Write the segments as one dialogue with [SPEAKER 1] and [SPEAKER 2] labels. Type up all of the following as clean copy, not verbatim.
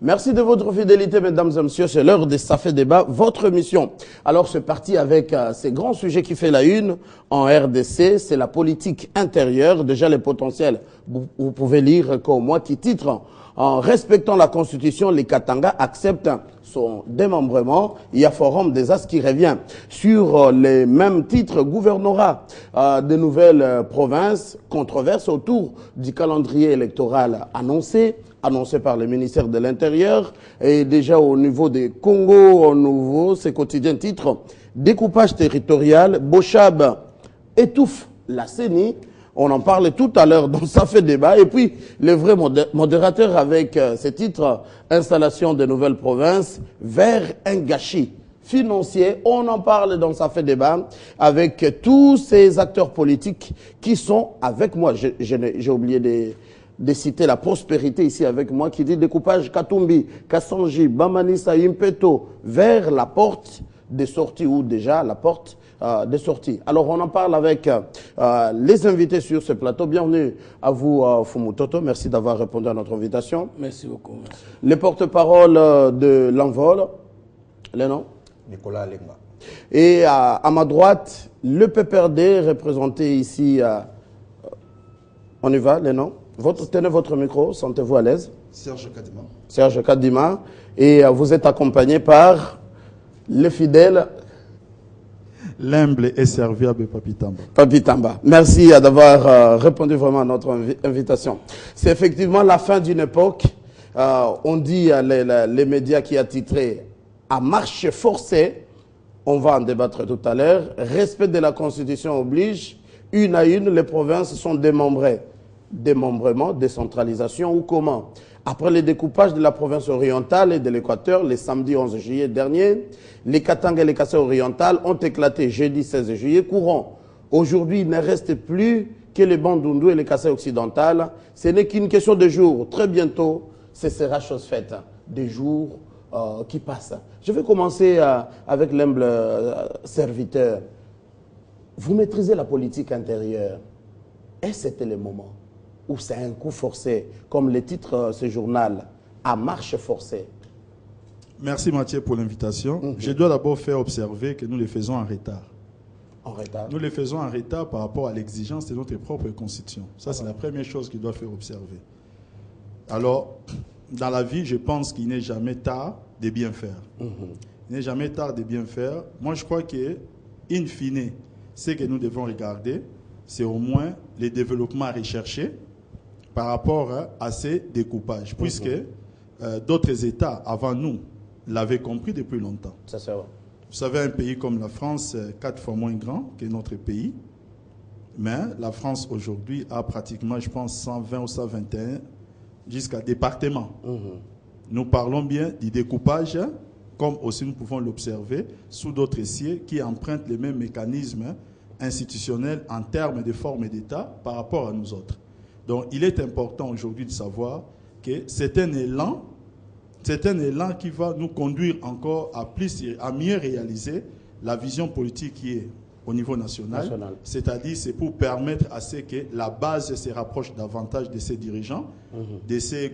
[SPEAKER 1] Merci de votre fidélité, mesdames et messieurs. C'est l'heure des Ça fait débat, votre émission. Alors, c'est parti avec ces grands sujets qui fait la une en RDC. C'est la politique intérieure. Déjà, les potentiels, vous pouvez lire comme moi qui titre en respectant la Constitution, les Katanga acceptent son démembrement. Il y a Forum des As qui revient sur les mêmes titres gouvernorat de nouvelles provinces, controverses autour du calendrier électoral annoncé par le ministère de l'Intérieur. Et déjà au niveau des Congo, au nouveau, ces quotidiens titres, découpage territorial, Bochab étouffe la CENI. On en parle tout à l'heure, donc ça fait débat. Et puis, le vrai modérateur avec ce titre, installation de nouvelles provinces vers un gâchis financier. On en parle dans ça fait débat avec tous ces acteurs politiques qui sont avec moi. J'ai oublié de citer la prospérité ici avec moi qui dit découpage Katumbi, Kassanji, Bamanisa, Impeto vers la porte des sorties ou déjà la porte des sorties. Alors, on en parle avec les invités sur ce plateau. Bienvenue à vous, Fumutoto. Merci d'avoir répondu à notre invitation.
[SPEAKER 2] Merci beaucoup. Merci.
[SPEAKER 1] Les porte-parole de l'envol, les noms
[SPEAKER 3] Nicolas Lenga.
[SPEAKER 1] Et à ma droite, le PPRD représenté ici. On y va, les noms. Tenez votre micro, sentez-vous à l'aise.
[SPEAKER 3] Serge Kadima.
[SPEAKER 1] Serge Kadima. Et vous êtes accompagné par le fidèle
[SPEAKER 4] l'humble et serviable Papi Tamba.
[SPEAKER 1] Papi Tamba. Merci d'avoir répondu vraiment à notre invitation. C'est effectivement la fin d'une époque. On dit les médias qui a titré à marche forcée. On va en débattre tout à l'heure. Respect de la Constitution oblige. Une à une, les provinces sont démembrées. Démembrement, décentralisation ou comment? Après le découpage de la province orientale et de l'Équateur, le samedi 11 juillet dernier, les Katanga et les Kassai orientales ont éclaté jeudi 16 juillet courant. Aujourd'hui, il ne reste plus que les Bandundu et les Kassai occidentales. Ce n'est qu'une question de jours. Très bientôt, ce sera chose faite. Des jours qui passent. Je vais commencer avec l'humble serviteur. Vous maîtrisez la politique intérieure. Et c'était le moment où c'est un coup forcé, comme le titre ce journal, à marche forcée.
[SPEAKER 4] Merci Mathieu pour l'invitation. Je dois d'abord faire observer que nous les faisons en retard.
[SPEAKER 1] En retard?
[SPEAKER 4] Nous les faisons en retard par rapport à l'exigence de notre propre constitution. Ça, c'est la première chose qu'il doit faire observer. Alors, dans la vie, je pense qu'il n'est jamais tard de bien faire. Il n'est jamais tard de bien faire. Moi, je crois que, in fine, ce que nous devons regarder, c'est au moins les développements recherchés par rapport à ces découpages, puisque d'autres États avant nous l'avaient compris depuis longtemps.
[SPEAKER 1] Ça, c'est vrai.
[SPEAKER 4] Vous savez, un pays comme la France, 4 fois moins grand que notre pays, mais la France aujourd'hui a pratiquement, je pense, 120 ou 121 jusqu'à département. Nous parlons bien du découpage, comme aussi nous pouvons l'observer sous d'autres cieux qui empruntent les mêmes mécanismes institutionnels en termes de forme d'État par rapport à nous autres. Donc, il est important aujourd'hui de savoir que c'est un élan qui va nous conduire encore à mieux réaliser la vision politique qui est au niveau national. C'est-à-dire, c'est pour permettre à ce que la base se rapproche davantage de ses dirigeants, de ses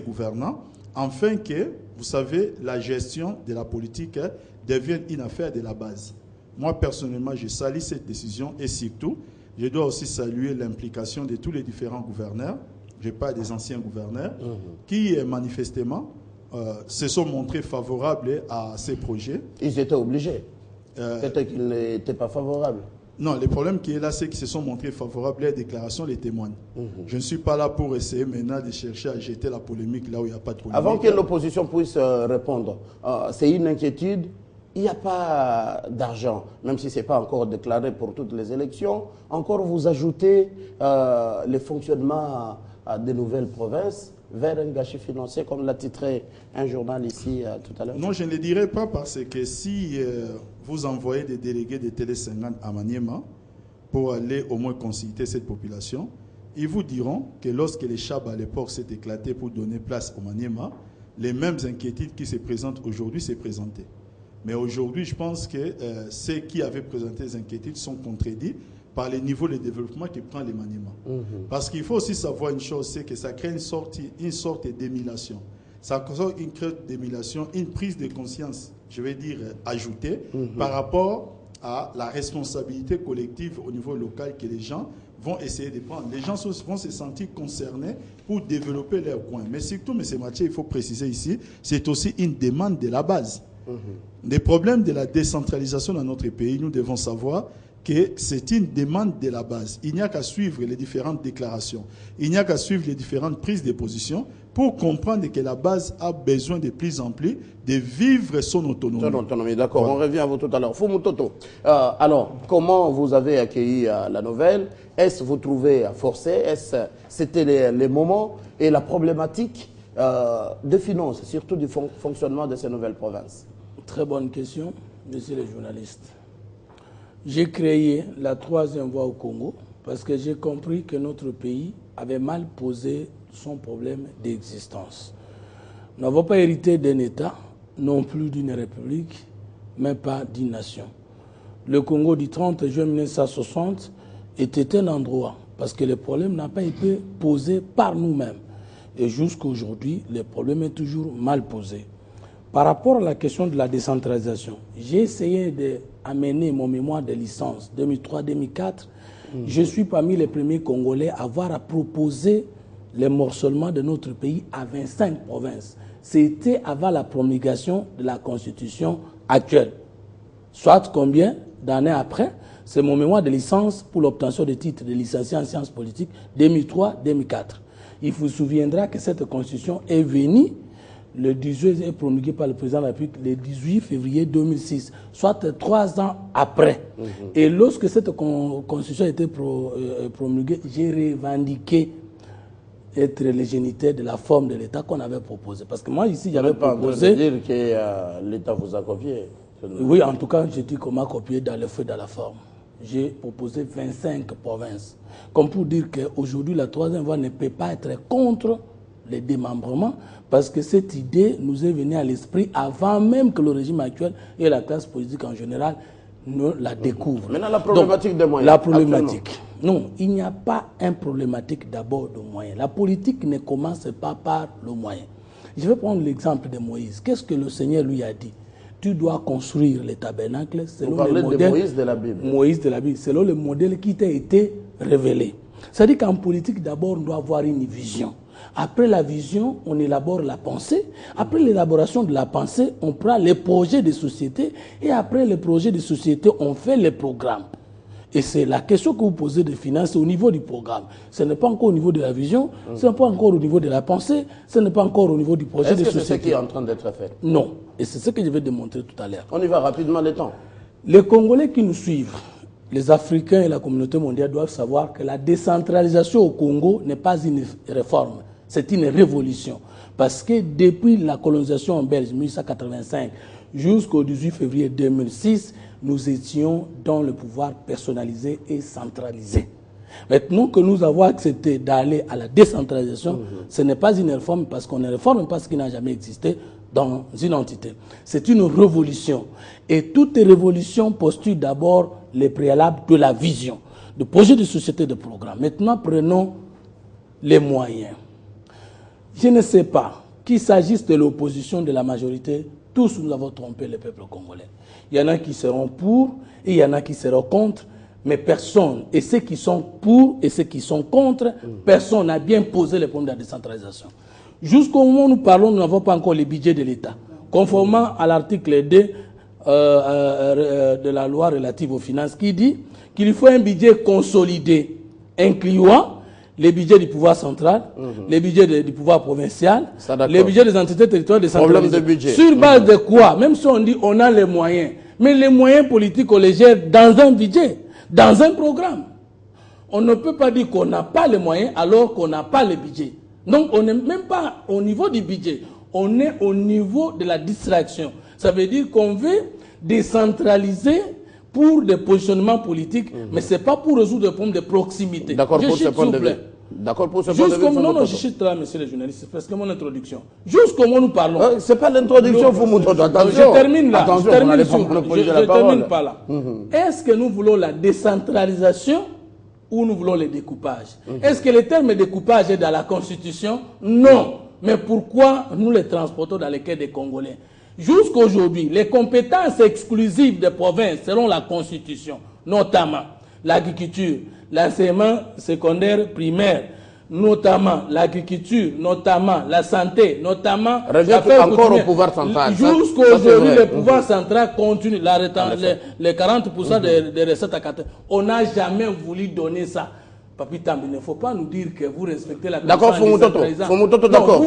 [SPEAKER 4] gouvernants, afin que, vous savez, la gestion de la politique devienne une affaire de la base. Moi, personnellement, je salue cette décision et surtout, je dois aussi saluer l'implication de tous les différents gouverneurs, je parle des anciens gouverneurs, qui manifestement se sont montrés favorables à ces projets.
[SPEAKER 1] Ils étaient obligés. Peut-être qu'ils n'étaient pas favorables.
[SPEAKER 4] Non, le problème qui est là, c'est qu'ils se sont montrés favorables à la déclaration, les témoignent. Je ne suis pas là pour essayer maintenant de chercher à jeter la polémique là où il n'y a pas de polémique.
[SPEAKER 1] Avant que l'opposition puisse répondre, c'est une inquiétude. Il n'y a pas d'argent, même si ce n'est pas encore déclaré pour toutes les élections. Encore vous ajoutez le fonctionnement des nouvelles provinces vers un gâchis financier, comme l'a titré un journal ici tout à l'heure.
[SPEAKER 4] Non, je ne le dirai pas parce que si vous envoyez des délégués de Télé 50 à Maniema pour aller au moins consulter cette population, ils vous diront que lorsque les Chab à l'époque s'est éclaté pour donner place au Maniema, les mêmes inquiétudes qui se présentent aujourd'hui s'est présentées. Mais aujourd'hui, je pense que ceux qui avaient présenté les inquiétudes sont contredits par les niveaux de développement que prend les Maniema. Parce qu'il faut aussi savoir une chose, c'est que ça crée une sorte d'émulation. Ça cause une crise d'émulation, une prise de conscience, je vais dire, ajoutée par rapport à la responsabilité collective au niveau local que les gens vont essayer de prendre. Les gens vont se sentir concernés pour développer leur coin. Mais surtout, M. Mathieu, il faut préciser ici, c'est aussi une demande de la base. Les problèmes de la décentralisation dans notre pays, nous devons savoir que c'est une demande de la base. Il n'y a qu'à suivre les différentes déclarations. Il n'y a qu'à suivre les différentes prises de position pour comprendre que la base a besoin de plus en plus de vivre son autonomie. Son
[SPEAKER 1] autonomie, d'accord. Voilà. On revient à vous tout à l'heure. Fumou Toto, alors, comment vous avez accueilli la nouvelle? Est-ce que vous trouvez forcé? Est-ce c'était les moments et la problématique de finances, surtout du fonctionnement de ces nouvelles provinces?
[SPEAKER 2] Très bonne question, messieurs les journalistes. J'ai créé la 3e voie au Congo parce que j'ai compris que notre pays avait mal posé son problème d'existence. Nous n'avons pas hérité d'un État, non plus d'une république, mais pas d'une nation. Le Congo du 30 juin 1960 était un endroit parce que le problème n'a pas été posé par nous-mêmes. Et jusqu'à aujourd'hui, le problème est toujours mal posé. Par rapport à la question de la décentralisation, j'ai essayé d'amener mon mémoire de licence 2003-2004. Je suis parmi les premiers Congolais à avoir proposé le morcellement de notre pays à 25 provinces. C'était avant la promulgation de la Constitution actuelle. Soit combien d'années après, c'est mon mémoire de licence pour l'obtention de titre de licencié en sciences politiques 2003-2004. Il vous souviendra que cette Constitution est venue le 18 est promulgué par le président de la République le 18 février 2006, soit 3 ans après. Et lorsque cette constitution a été promulguée, j'ai revendiqué être le géniteur de la forme de l'État qu'on avait proposé. Parce que moi, ici, j'avais proposé...
[SPEAKER 1] Vous dire que l'État vous a copié?
[SPEAKER 2] Oui, en tout cas, je dis qu'on m'a copié dans le feu, dans la forme. J'ai proposé 25 provinces. Comme pour dire qu'aujourd'hui, la 3e voie ne peut pas être contre les démembrements, parce que cette idée nous est venue à l'esprit avant même que le régime actuel et la classe politique en général ne la découvrent.
[SPEAKER 1] Maintenant, la problématique des moyens.
[SPEAKER 2] La problématique. Non, il n'y a pas une problématique d'abord de moyens. La politique ne commence pas par le moyen. Je vais prendre l'exemple de Moïse. Qu'est-ce que le Seigneur lui a dit? Tu dois construire les tabernacles selon le modèle
[SPEAKER 1] de Moïse de la Bible.
[SPEAKER 2] Moïse de la Bible, selon le modèle qui t'a été révélé. C'est-à-dire qu'en politique, d'abord, on doit avoir une vision. Après la vision, on élabore la pensée. Après l'élaboration de la pensée, on prend les projets de société. Et après les projets de société, on fait les programmes. Et c'est la question que vous posez de finances au niveau du programme. Ce n'est pas encore au niveau de la vision, ce n'est pas encore au niveau de la pensée, ce n'est pas encore au niveau du projet de société.
[SPEAKER 1] Est-ce que c'est ce qui est en train d'être fait?
[SPEAKER 2] Non. Et c'est ce que je vais démontrer tout à l'heure.
[SPEAKER 1] On y va rapidement, le temps.
[SPEAKER 2] Les Congolais qui nous suivent, les Africains et la communauté mondiale doivent savoir que la décentralisation au Congo n'est pas une réforme. C'est une révolution. Parce que depuis la colonisation en Belgique, 1885, jusqu'au 18 février 2006, nous étions dans le pouvoir personnalisé et centralisé. Maintenant que nous avons accepté d'aller à la décentralisation, ce n'est pas une réforme parce qu'on ne réforme pas ce qui n'a jamais existé dans une entité. C'est une révolution. Et toute révolution postule d'abord les préalables de la vision, de projet de société, de programme. Maintenant, prenons les moyens. Je ne sais pas qu'il s'agisse de l'opposition, de la majorité, tous nous avons trompé le peuple congolais. Il y en a qui seront pour et il y en a qui seront contre, mais personne, et ceux qui sont pour et ceux qui sont contre, personne n'a bien posé le problème de la décentralisation. Jusqu'au moment où nous parlons, nous n'avons pas encore le budget de l'État. Conformément à l'article 2 de la loi relative aux finances qui dit qu'il faut un budget consolidé, incluant les budgets du pouvoir central, les budgets du pouvoir provincial, les budgets des entités territoriales décentralisées.
[SPEAKER 1] Problème de budget.
[SPEAKER 2] Sur base de quoi? Même si on dit on a les moyens, mais les moyens politiques, on les gère dans un budget, dans un programme. On ne peut pas dire qu'on n'a pas les moyens alors qu'on n'a pas le budget. Donc on n'est même pas au niveau du budget, on est au niveau de la distraction. Ça veut dire qu'on veut décentraliser pour des positionnements politiques, mais ce n'est pas pour résoudre des problèmes de proximité.
[SPEAKER 1] D'accord pour ce point de vue. D'accord pour ce point de vue.
[SPEAKER 2] Non, je suis là, monsieur le journaliste, c'est presque mon introduction. Jusqu'au moment où nous parlons.
[SPEAKER 1] Ce n'est pas l'introduction, vous m'entendez. Attention.
[SPEAKER 2] Je termine là.
[SPEAKER 1] Attention,
[SPEAKER 2] je termine pas là. Est-ce que nous voulons la décentralisation ou nous voulons le découpage? Est-ce que le terme découpage est dans la Constitution? Non. Mais pourquoi nous les transportons dans les quais des Congolais? Jusqu'à aujourd'hui, les compétences exclusives des provinces selon la Constitution, notamment l'agriculture, l'enseignement secondaire primaire, notamment l'agriculture, notamment la santé, notamment
[SPEAKER 1] encore au pouvoir central.
[SPEAKER 2] Jusqu'à aujourd'hui, le pouvoir central continue les 40% des recettes à 40. On n'a jamais voulu donner ça. Papi Tambi, il ne faut pas nous dire que vous respectez la
[SPEAKER 1] Constitution. D'accord, Fumutoto, d'accord.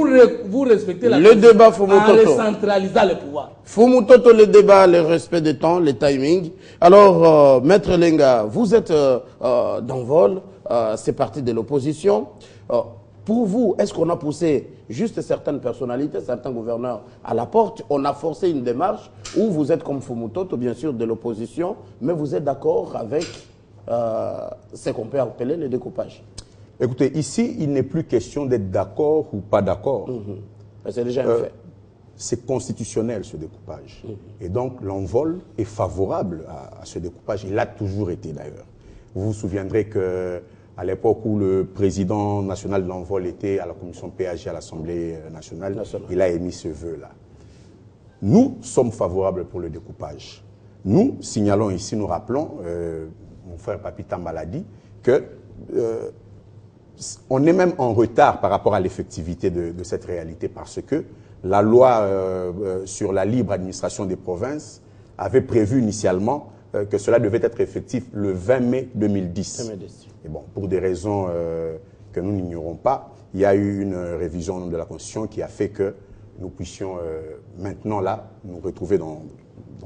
[SPEAKER 2] Vous respectez la
[SPEAKER 1] le débat Fumutoto.
[SPEAKER 2] En recentralisant le pouvoir.
[SPEAKER 1] Fumutoto, le débat, le respect des temps, les timings. Alors, Maître Lenga, vous êtes d'envol, c'est parti de l'opposition. Pour vous, est-ce qu'on a poussé juste certaines personnalités, certains gouverneurs à la porte? On a forcé une démarche où vous êtes comme Fumutoto, bien sûr, de l'opposition, mais vous êtes d'accord avec ce qu'on peut appeler le découpage?
[SPEAKER 3] Écoutez, ici, il n'est plus question d'être d'accord ou pas d'accord.
[SPEAKER 1] C'est déjà un fait.
[SPEAKER 3] C'est constitutionnel, ce découpage. Et donc, l'envol est favorable à ce découpage. Il l'a toujours été, d'ailleurs. Vous vous souviendrez qu'à l'époque où le président national de l'envol était à la commission PAG à l'Assemblée nationale, il a émis ce vœu-là. Nous sommes favorables pour le découpage. Nous signalons ici, nous rappelons, mon frère Papi Tamba l'a dit, que on est même en retard par rapport à l'effectivité de cette réalité parce que la loi sur la libre administration des provinces avait prévu initialement que cela devait être effectif le 20 mai 2010. Et bon, pour des raisons que nous n'ignorons pas, il y a eu une révision de la Constitution qui a fait que nous puissions maintenant là nous retrouver dans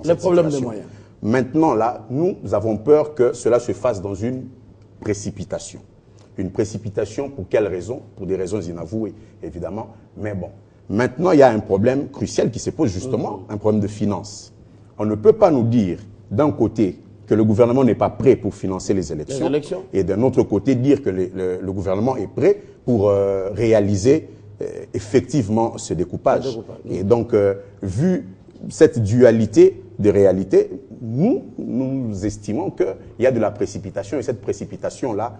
[SPEAKER 1] le problème des moyens.
[SPEAKER 3] Maintenant, là, nous avons peur que cela se fasse dans une précipitation. Une précipitation, pour quelles raisons? Pour des raisons inavouées, évidemment. Mais bon, maintenant, il y a un problème crucial qui se pose justement, un problème de finances. On ne peut pas nous dire, d'un côté, que le gouvernement n'est pas prêt pour financer les élections, et d'un autre côté, dire que le gouvernement est prêt pour réaliser effectivement ce découpage. Et donc, vu cette dualité de réalité, nous estimons qu'il y a de la précipitation et cette précipitation-là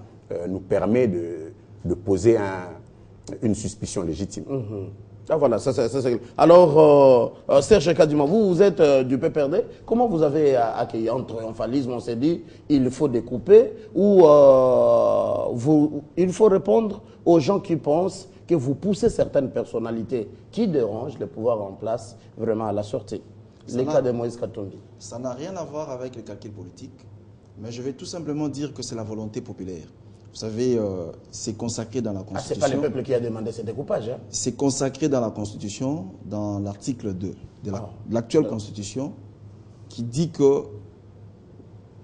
[SPEAKER 3] nous permet de poser une suspicion légitime.
[SPEAKER 1] Ah voilà, ça c'est... Alors, Serge Kadima, vous êtes du PPRD. Comment vous avez accueilli en triomphalisme? On s'est dit, il faut découper ou il faut répondre aux gens qui pensent que vous poussez certaines personnalités qui dérangent le pouvoir en place vraiment à la sortie. Les cas de Moïse Katumbi.
[SPEAKER 5] Ça n'a rien à voir avec le calcul politique, mais je vais tout simplement dire que c'est la volonté populaire. Vous savez, c'est consacré dans la Constitution.
[SPEAKER 1] Ce n'est pas le peuple qui a demandé ce découpage. Hein?
[SPEAKER 5] C'est consacré dans la Constitution, dans l'article 2 de l'actuelle Constitution, qui dit que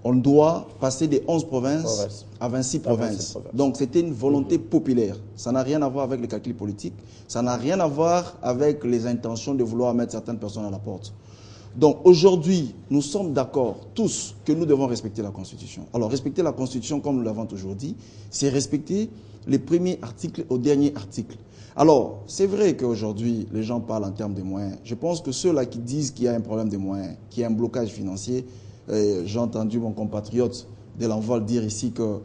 [SPEAKER 5] on doit passer des 11 provinces à 26 provinces. Donc c'était une volonté populaire. Ça n'a rien à voir avec le calcul politique. Ça n'a rien à voir avec les intentions de vouloir mettre certaines personnes à la porte. Donc aujourd'hui, nous sommes d'accord tous que nous devons respecter la Constitution. Alors respecter la Constitution, comme nous l'avons toujours dit, c'est respecter les premiers articles au dernier article. Alors c'est vrai qu'aujourd'hui, les gens parlent en termes de moyens. Je pense que ceux-là qui disent qu'il y a un problème de moyens, qu'il y a un blocage financier, j'ai entendu mon compatriote de l'envol dire ici que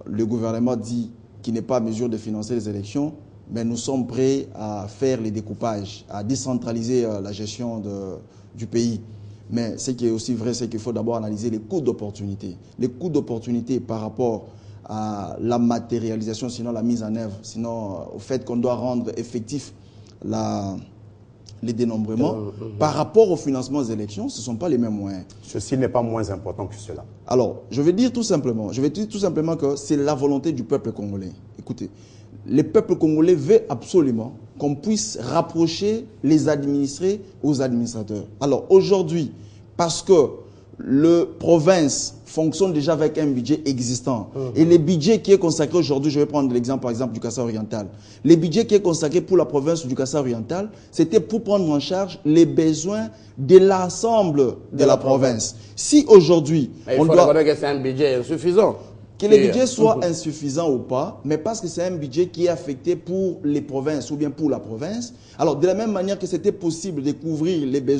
[SPEAKER 5] le gouvernement dit qu'il n'est pas à mesure de financer les élections, mais nous sommes prêts à faire les découpages, à décentraliser la gestion du pays. Mais ce qui est aussi vrai, c'est qu'il faut d'abord analyser les coûts d'opportunité. Les coûts d'opportunité par rapport à la matérialisation, sinon la mise en œuvre, sinon au fait qu'on doit rendre effectif les dénombrements, par rapport au financement des élections, ce ne sont pas les mêmes moyens.
[SPEAKER 3] Ceci n'est pas moins important que cela.
[SPEAKER 5] Alors, je vais dire tout simplement que c'est la volonté du peuple congolais. Écoutez, le peuple congolais veut absolument qu'on puisse rapprocher les administrés aux administrateurs. Alors, aujourd'hui, parce que le province fonctionne déjà avec un budget existant. Et le budget qui est consacré aujourd'hui, je vais prendre l'exemple par exemple du Kasaï oriental. Le budget qui est consacré pour la province du Kasaï oriental, c'était pour prendre en charge les besoins de l'ensemble de la province. Si aujourd'hui,
[SPEAKER 1] on doit reconnaître que c'est un budget insuffisant.
[SPEAKER 5] Que le budget soit insuffisant ou pas, mais parce que c'est un budget qui est affecté pour les provinces ou bien pour la province. Alors, de la même manière que c'était possible de couvrir les besoins